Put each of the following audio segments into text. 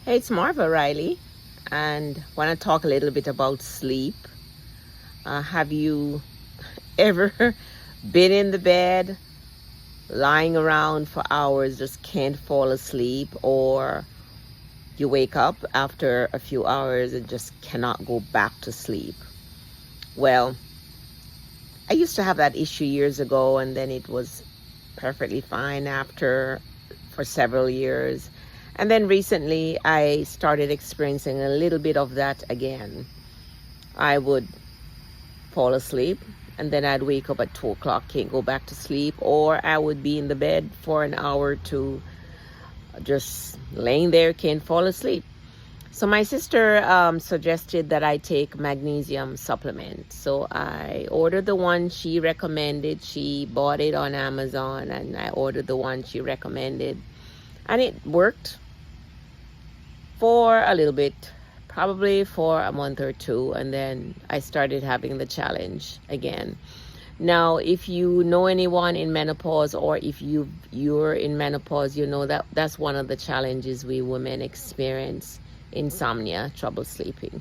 Hey, it's Marva Riley, and want to talk a little bit about sleep. Have you ever been in the bed, lying around for hours, just can't fall asleep, or you wake up after a few hours and just cannot go back to sleep? Well, I used to have that issue years ago, and then it was perfectly fine after for several years. And then recently, I started experiencing a little bit of that again. I would fall asleep, and then I'd wake up at 2 o'clock, can't go back to sleep, or I would be in the bed for an hour or two, just laying there, can't fall asleep. So my sister suggested that I take magnesium supplement. So I ordered the one she recommended. She bought it on Amazon, and I ordered the one she recommended. And it worked for a little bit, probably for a month or two, and then I started having the challenge again. Now, if you know anyone in menopause, or if you're in menopause, you know that that's one of the challenges we women experience: insomnia, trouble sleeping.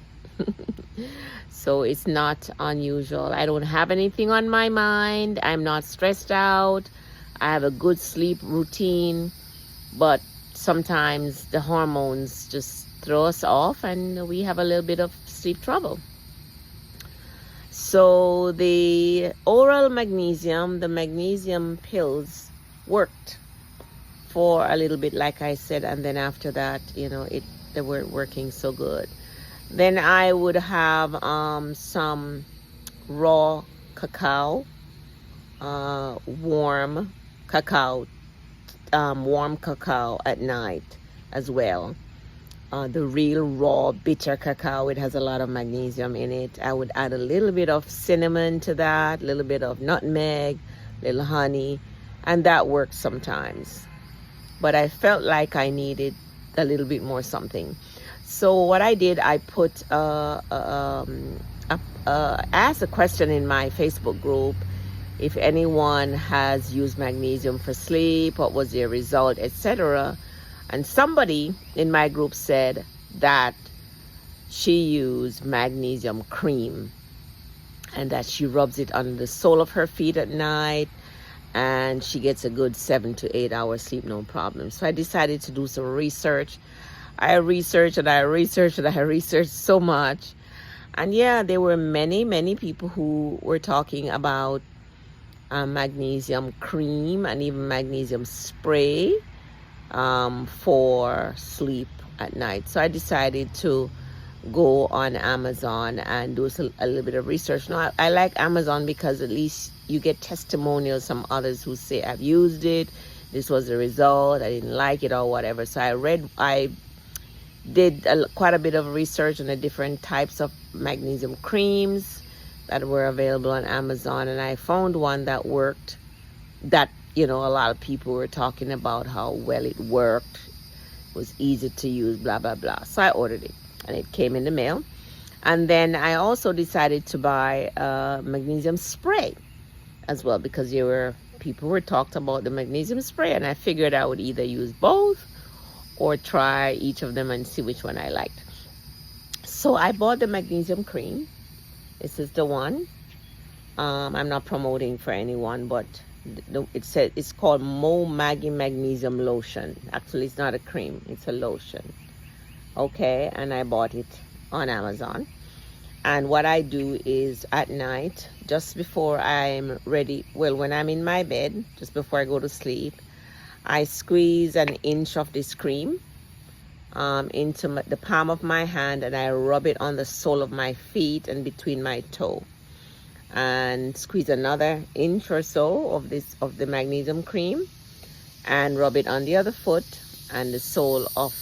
So it's not unusual. I don't have anything on my mind. I'm not stressed out. I have a good sleep routine, but sometimes the hormones just throw us off and we have a little bit of sleep trouble. So the oral magnesium, the magnesium pills worked for a little bit, like I said, and then after that, they weren't working so good. Then I would have some raw cacao, warm cacao at night as well. The real raw bitter cacao, it has a lot of magnesium in it. I would add a little bit of cinnamon to that, a little bit of nutmeg, little honey, and that works sometimes. But I felt like I needed a little bit more something. So what I did, I put asked a question in my Facebook group: if anyone has used magnesium for sleep, what was their result, etc. And somebody in my group said that she used magnesium cream and that she rubs it on the sole of her feet at night, and she gets a good 7 to 8 hours sleep, no problem. So I decided to do some research. I researched so much. And yeah, there were many people who were talking about magnesium cream and even magnesium spray for sleep at night. So I decided to go on Amazon and do a little bit of research. Now, I like Amazon because at least you get testimonials from others who say, I've used it, this was the result, I didn't like it, or whatever. So I did quite a bit of research on the different types of magnesium creams that were available on Amazon, and I found one that worked, that a lot of people were talking about how well it worked, was easy to use, blah blah blah. So I ordered it, and it came in the mail. And then I also decided to buy magnesium spray as well, because people were talking about the magnesium spray, and I figured I would either use both or try each of them and see which one I liked. So I bought the magnesium cream. This is the one. I'm not promoting for anyone, but it said it's called Magnesium Lotion. Actually, it's not a cream, it's a lotion. Okay, and I bought it on Amazon. And what I do is at night, just before I'm ready, when I'm in my bed, just before I go to sleep, I squeeze an inch of this cream into the palm of my hand, and I rub it on the sole of my feet and between my toe, and squeeze another inch or so of the magnesium cream and rub it on the other foot and the sole of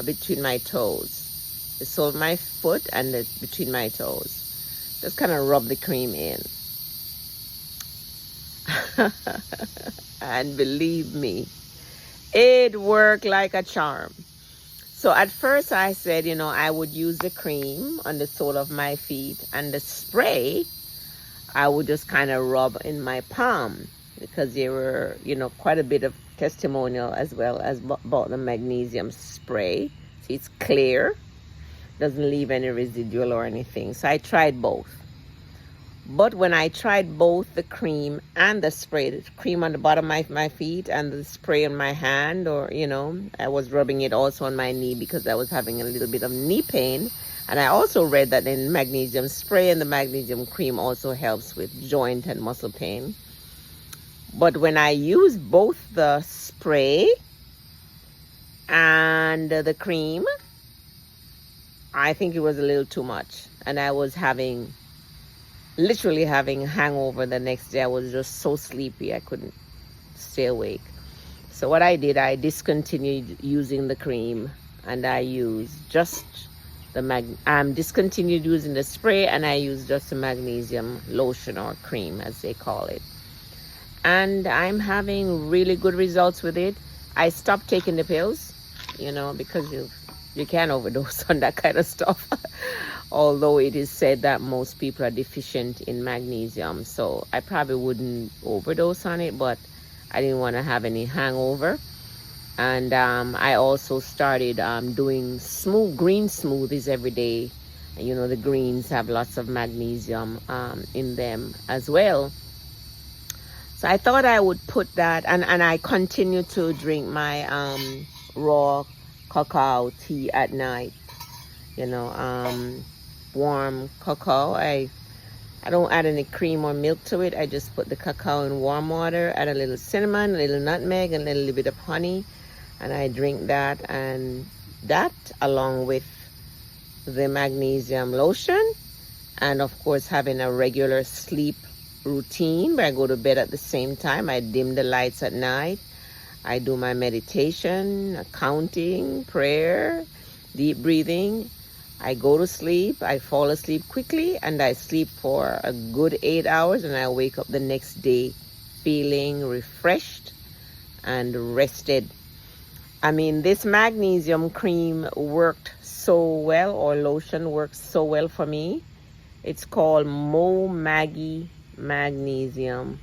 between my toes, the sole of my foot and between my toes. Just kind of rub the cream in. And believe me, it worked like a charm. So at first I said, I would use the cream on the sole of my feet, and the spray I would just kind of rub in my palm, because there were, quite a bit of testimonial as well as about the magnesium spray See, it's clear, doesn't leave any residual or anything. So I tried both. But when I tried both the cream and the spray, the cream on the bottom of my feet and the spray on my hand, or, you know, I was rubbing it also on my knee because I was having a little bit of knee pain. And I also read that the magnesium spray and the magnesium cream also helps with joint and muscle pain. But when I used both the spray and the cream, I think it was a little too much. And I was literally having a hangover the next day. I was just so sleepy I couldn't stay awake. So what I did, I discontinued using the cream, and I used just discontinued using the spray, and I used just the magnesium lotion or cream as they call it. And I'm having really good results with it. I stopped taking the pills, you know, because you can overdose on that kind of stuff. Although it is said that most people are deficient in magnesium, so I probably wouldn't overdose on it, but I didn't want to have any hangover. And I also started doing green smoothies every day. You know, the greens have lots of magnesium in them as well. So I thought I would put that, and I continue to drink my raw cacao tea at night. You know, warm cacao. I don't add any cream or milk to it. I just put the cacao in warm water, add a little cinnamon, a little nutmeg, and a little bit of honey, and I drink that. And that, along with the magnesium lotion, and of course having a regular sleep routine where I go to bed at the same time. I dim the lights at night. I do my meditation, counting, prayer, deep breathing. I go to sleep, I fall asleep quickly, and I sleep for a good 8 hours, and I wake up the next day feeling refreshed and rested. I mean, this magnesium cream worked so well, or lotion worked so well for me. It's called Maggie Magnesium,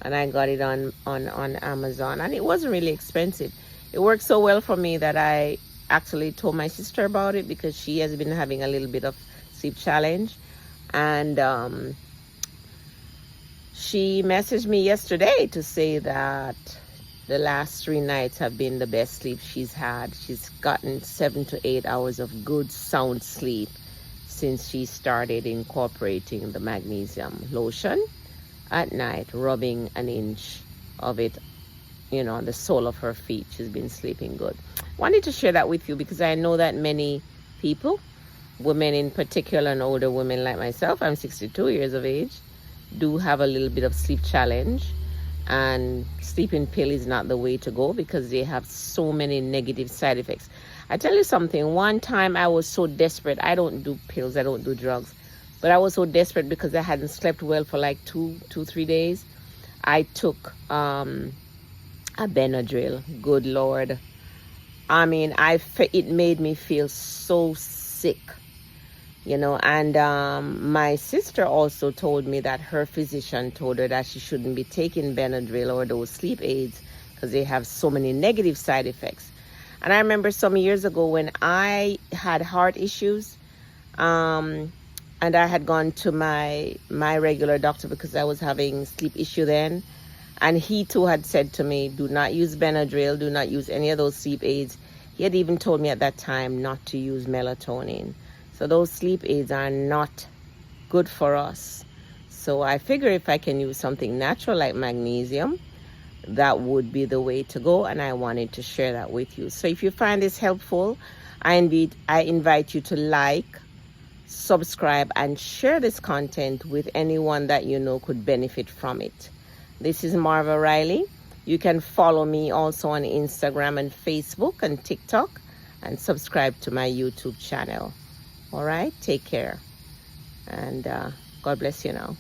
and I got it on Amazon, and it wasn't really expensive. It worked so well for me that I actually told my sister about it, because she has been having a little bit of sleep challenge, and she messaged me yesterday to say that the last 3 nights have been the best sleep she's had. She's gotten 7 to 8 hours of good sound sleep since she started incorporating the magnesium lotion at night, rubbing an inch of it, you know, on the sole of her feet. She's been sleeping good. Wanted to share that with you because I know that many people, women in particular, and older women like myself, I'm 62 years of age, do have a little bit of sleep challenge, and sleeping pill is not the way to go because they have so many negative side effects. I tell you something, one time I was so desperate. I don't do pills, I don't do drugs, but I was so desperate because I hadn't slept well for like 3 days. I took a Benadryl. Good Lord. I mean, it made me feel so sick, you know. And my sister also told me that her physician told her that she shouldn't be taking Benadryl or those sleep aids because they have so many negative side effects. And I remember some years ago when I had heart issues, and I had gone to my regular doctor because I was having sleep issue then. And he too had said to me, do not use Benadryl, do not use any of those sleep aids. He had even told me at that time not to use melatonin. So those sleep aids are not good for us. So I figure if I can use something natural like magnesium, that would be the way to go. And I wanted to share that with you. So if you find this helpful, I invite you to like, subscribe, and share this content with anyone that you know could benefit from it. This is Marva Riley. You can follow me also on Instagram and Facebook and TikTok, and subscribe to my YouTube channel. All right, take care, and God bless you now.